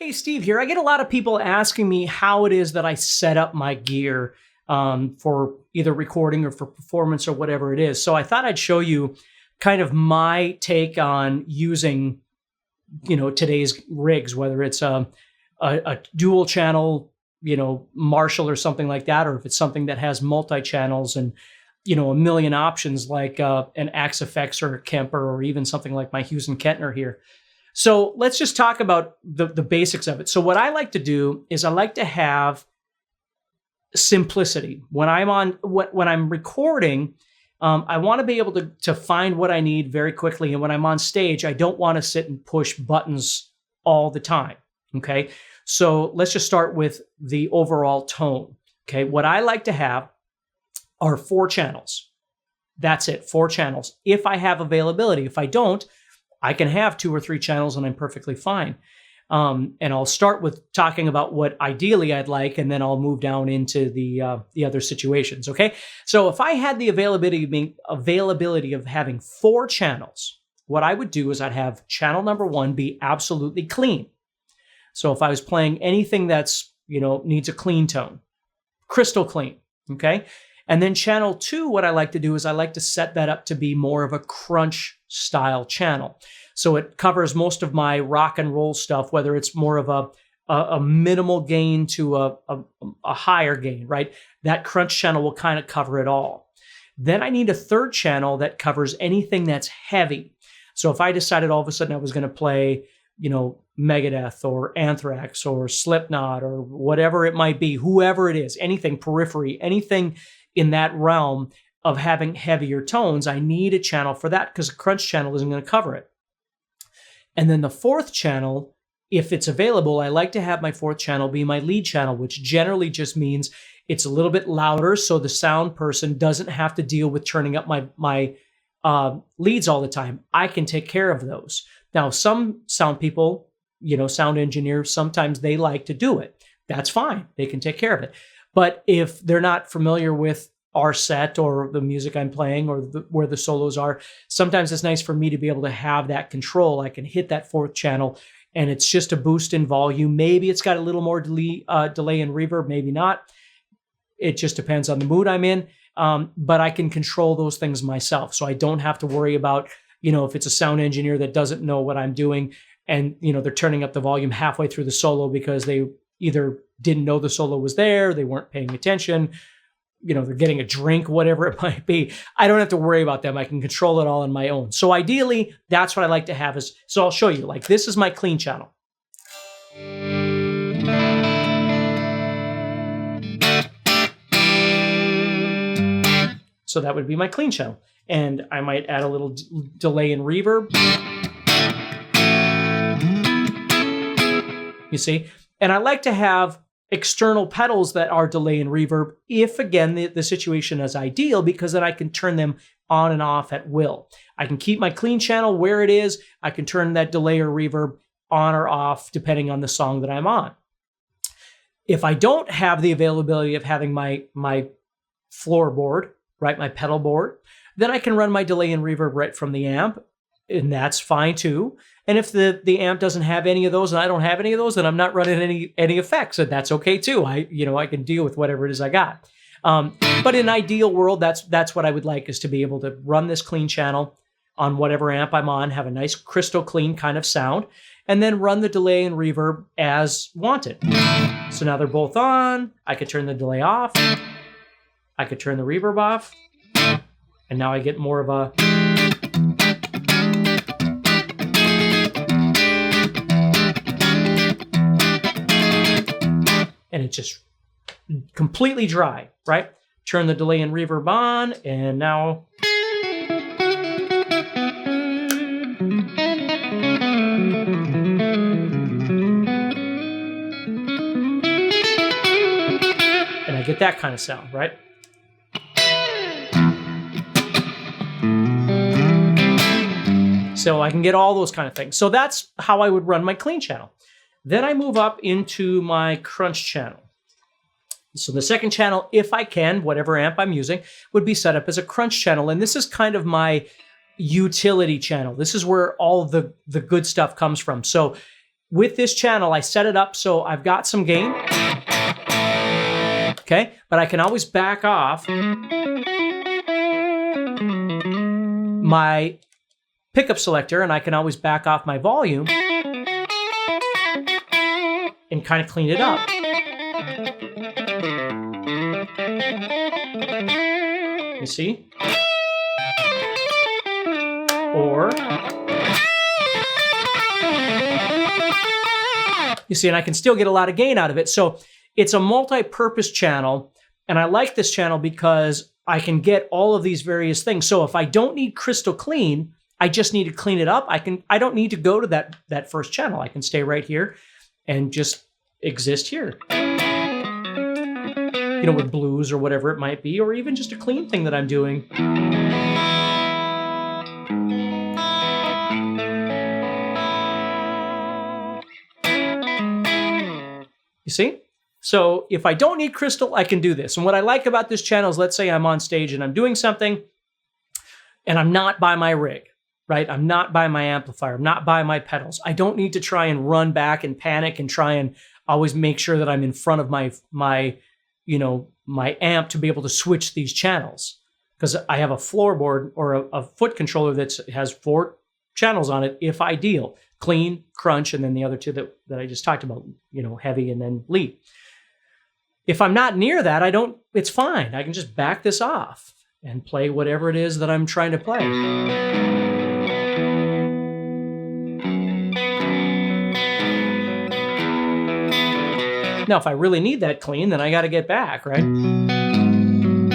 Hey, Steve here. I get a lot of people asking me how it is that I set up my gear for either recording or for performance or whatever it is. So I thought I'd show you kind of my take on using, today's rigs, whether it's a dual channel, Marshall or something like that, or if it's something that has multi-channels and, a million options like an Axe FX or a Kemper or even something like my Hughes and Kettner here. So let's just talk about the basics of it. So what I like to do is I like to have simplicity. When I'm recording, I want to be able to find what I need very quickly. And when I'm on stage, I don't want to sit and push buttons all the time. Okay. So let's just start with the overall tone. Okay. What I like to have are 4 channels. That's it. 4 channels. If I have availability. If I don't, I can have 2 or 3 channels and I'm perfectly fine. And I'll start with talking about what ideally I'd like, and then I'll move down into the other situations. Okay. So if I had the availability of having 4 channels, what I would do is I'd have channel number 1 be absolutely clean. So if I was playing anything that's, needs a clean tone, crystal clean. Okay. And then channel 2, what I like to do is I like to set that up to be more of a crunch style channel. So it covers most of my rock and roll stuff, whether it's more of a minimal gain to a higher gain, right? That crunch channel will kind of cover it all. Then I need a 3rd channel that covers anything that's heavy. So if I decided all of a sudden I was going to play, Megadeth or Anthrax or Slipknot or whatever it might be, whoever it is, anything periphery, anything in that realm of having heavier tones, I need a channel for that because a crunch channel isn't going to cover it. And then the 4th channel, if it's available, I like to have my 4th channel be my lead channel, which generally just means it's a little bit louder so the sound person doesn't have to deal with turning up my leads all the time. I can take care of those. Now, some sound people, sound engineers, sometimes they like to do it. That's fine. They can take care of it. But if they're not familiar with our set or the music I'm playing or where the solos are, sometimes it's nice for me to be able to have that control. I can hit that 4th channel and it's just a boost in volume. Maybe it's got a little more delay and reverb, maybe not. It just depends on the mood I'm in. But I can control those things myself. So I don't have to worry about, if it's a sound engineer that doesn't know what I'm doing and, they're turning up the volume halfway through the solo because they either didn't know the solo was there, they weren't paying attention, they're getting a drink, whatever it might be. I don't have to worry about them. I can control it all on my own. So ideally, that's what I like to have so I'll show you, like this is my clean channel. So that would be my clean channel. And I might add a little delay and reverb. You see? And I like to have external pedals that are delay and reverb if, again, the situation is ideal, because then I can turn them on and off at will. I can keep my clean channel where it is. I can turn that delay or reverb on or off depending on the song that I'm on. If I don't have the availability of having my floorboard, right, my pedal board, then I can run my delay and reverb right from the amp, and that's fine too. And if the amp doesn't have any of those and I don't have any of those, then I'm not running any effects, and that's okay too. I can deal with whatever it is I got. But in an ideal world, that's what I would like, is to be able to run this clean channel on whatever amp I'm on, have a nice crystal clean kind of sound, and then run the delay and reverb as wanted. So now they're both on. I could turn the delay off. I could turn the reverb off. And now I get more of a... And it's just completely dry, right? Turn the delay and reverb on, and now... And I get that kind of sound, right? So I can get all those kind of things. So that's how I would run my clean channel. Then I move up into my crunch channel. So the second channel, if I can, whatever amp I'm using, would be set up as a crunch channel. And this is kind of my utility channel. This is where all the good stuff comes from. So with this channel, I set it up so I've got some gain. Okay, but I can always back off my pickup selector, and I can always back off my volume and kind of clean it up. You see? Or you see, and I can still get a lot of gain out of it. So it's a multi-purpose channel, and I like this channel because I can get all of these various things. So if I don't need crystal clean, I just need to clean it up. I don't need to go to that first channel. I can stay right here and just exist here. You know, with blues or whatever it might be, or even just a clean thing that I'm doing. You see? So if I don't need crystal, I can do this. And what I like about this channel is, let's say I'm on stage and I'm doing something and I'm not by my rig, right? I'm not by my amplifier. I'm not by my pedals. I don't need to try and run back and panic and try and always make sure that I'm in front of my amp to be able to switch these channels, because I have a floorboard or a foot controller that has 4 channels on it, if ideal: clean, crunch, and then the other 2 that I just talked about, you know, heavy and then lead. If I'm not near that, it's fine. I can just back this off and play whatever it is that I'm trying to play. Now, if I really need that clean, then I got to get back, right? And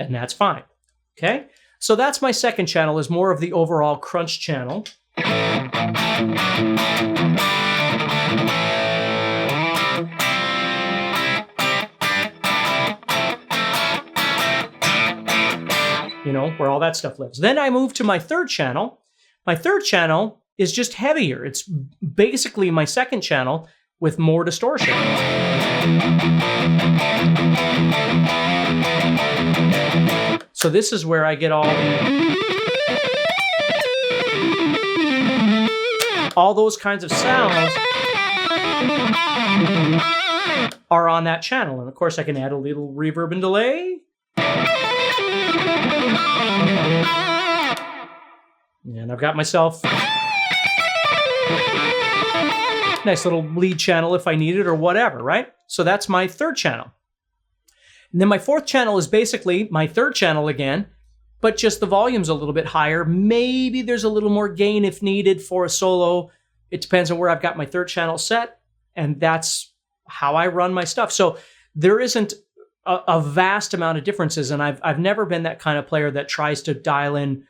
that's fine. Okay? So that's my second channel, is more of the overall crunch channel. You know, where all that stuff lives. Then I move to my third channel. My third channel is just heavier. It's basically my second channel with more distortion. So this is where I get all those kinds of sounds are on that channel. And of course I can add a little reverb and delay. And I've got myself nice little lead channel if I need it or whatever, right? So that's my third channel. And then my fourth channel is basically my third channel again, but just the volume's a little bit higher. Maybe there's a little more gain if needed for a solo. It depends on where I've got my third channel set, and that's how I run my stuff. So there isn't a vast amount of differences, and I've never been that kind of player that tries to dial in,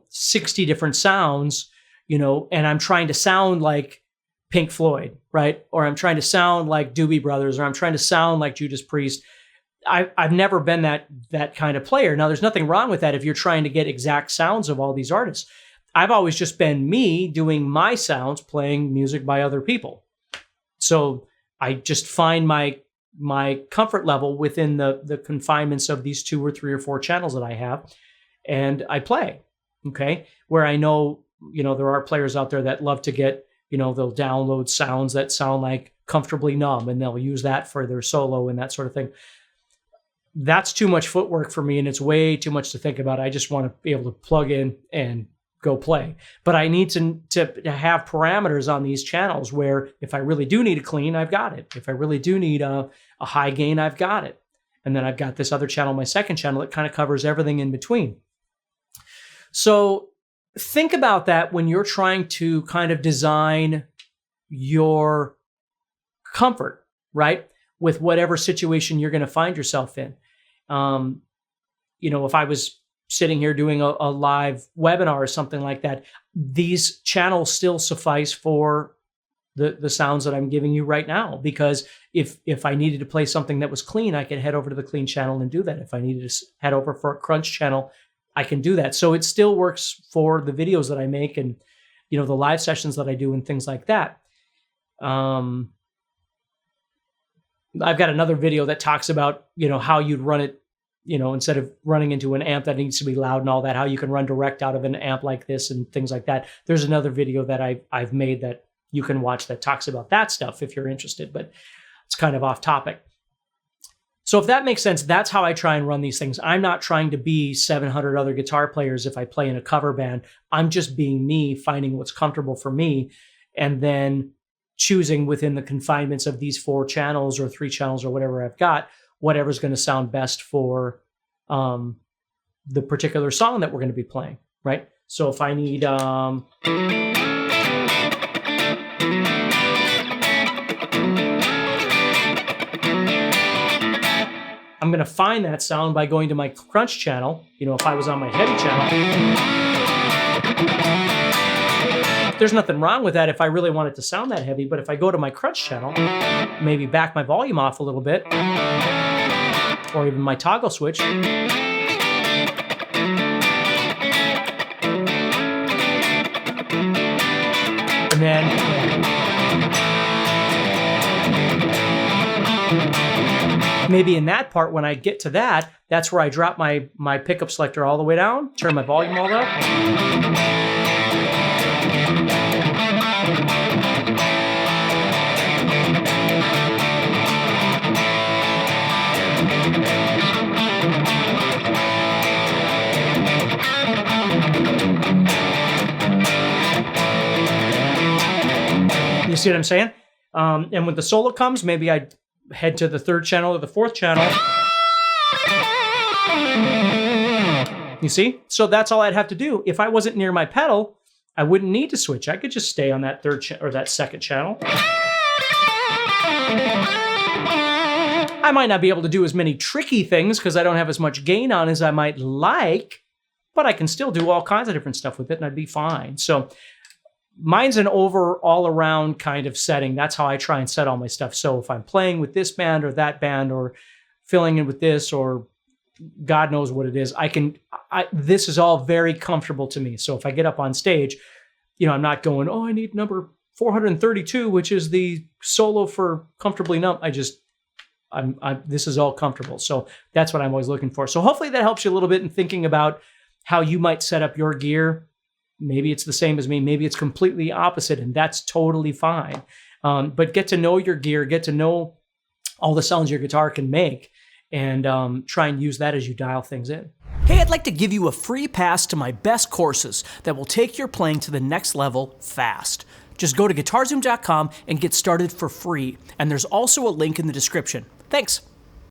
60 different sounds, and I'm trying to sound like Pink Floyd, right? Or I'm trying to sound like Doobie Brothers, or I'm trying to sound like Judas Priest. I've never been that kind of player. Now, there's nothing wrong with that if you're trying to get exact sounds of all these artists. I've always just been me doing my sounds, playing music by other people. So I just find my comfort level within the confinements of these 2 or 3 or 4 channels that I have, and I play, okay? Where I know, there are players out there that love to get, they'll download sounds that sound like Comfortably Numb, and they'll use that for their solo and that sort of thing. That's too much footwork for me, and it's way too much to think about. I just want to be able to plug in and go play. But I need to have parameters on these channels where if I really do need a clean, I've got it. If I really do need a high gain, I've got it. And then I've got this other channel, my second channel, that kind of covers everything in between. So think about that when you're trying to kind of design your comfort, right? With whatever situation you're going to find yourself in. If I was sitting here doing a live webinar or something like that, these channels still suffice for the sounds that I'm giving you right now. Because if I needed to play something that was clean, I could head over to the clean channel and do that. If I needed to head over for a crunch channel, I can do that. So it still works for the videos that I make and, the live sessions that I do and things like that. I've got another video that talks about, how you'd run it, instead of running into an amp that needs to be loud and all that, how you can run direct out of an amp like this and things like that. There's another video that I've made that you can watch that talks about that stuff if you're interested, but it's kind of off topic. So if that makes sense, that's how I try and run these things. I'm not trying to be 700 other guitar players if I play in a cover band. I'm just being me, finding what's comfortable for me, and then choosing within the confinements of these 4 channels or 3 channels or whatever I've got, whatever's going to sound best for the particular song that we're going to be playing, right? So if I need... I'm going to find that sound by going to my crunch channel. You know, if I was on my heavy channel, there's nothing wrong with that if I really want it to sound that heavy. But if I go to my crunch channel, maybe back my volume off a little bit, or even my toggle switch, and then maybe in that part, when I get to that, that's where I drop my pickup selector all the way down, turn my volume all up. You see what I'm saying? And when the solo comes, maybe I head to the 3rd channel or the 4th channel. You see? So that's all I'd have to do. If I wasn't near my pedal, I wouldn't need to switch. I could just stay on that 3rd or that 2nd channel. I might not be able to do as many tricky things because I don't have as much gain on as I might like, but I can still do all kinds of different stuff with it and I'd be fine. So mine's an all around kind of setting. That's how I try and set all my stuff. So if I'm playing with this band or that band or filling in with this or God knows what it is, this is all very comfortable to me. So if I get up on stage, you know, I'm not going, oh, I need number 432, which is the solo for Comfortably Numb. This is all comfortable. So that's what I'm always looking for. So hopefully that helps you a little bit in thinking about how you might set up your gear. Maybe it's the same as me. Maybe it's completely opposite, and that's totally fine. But get to know your gear, get to know all the sounds your guitar can make, and try and use that as you dial things in. Hey, I'd like to give you a free pass to my best courses that will take your playing to the next level fast. Just go to guitarzoom.com and get started for free. And there's also a link in the description. Thanks.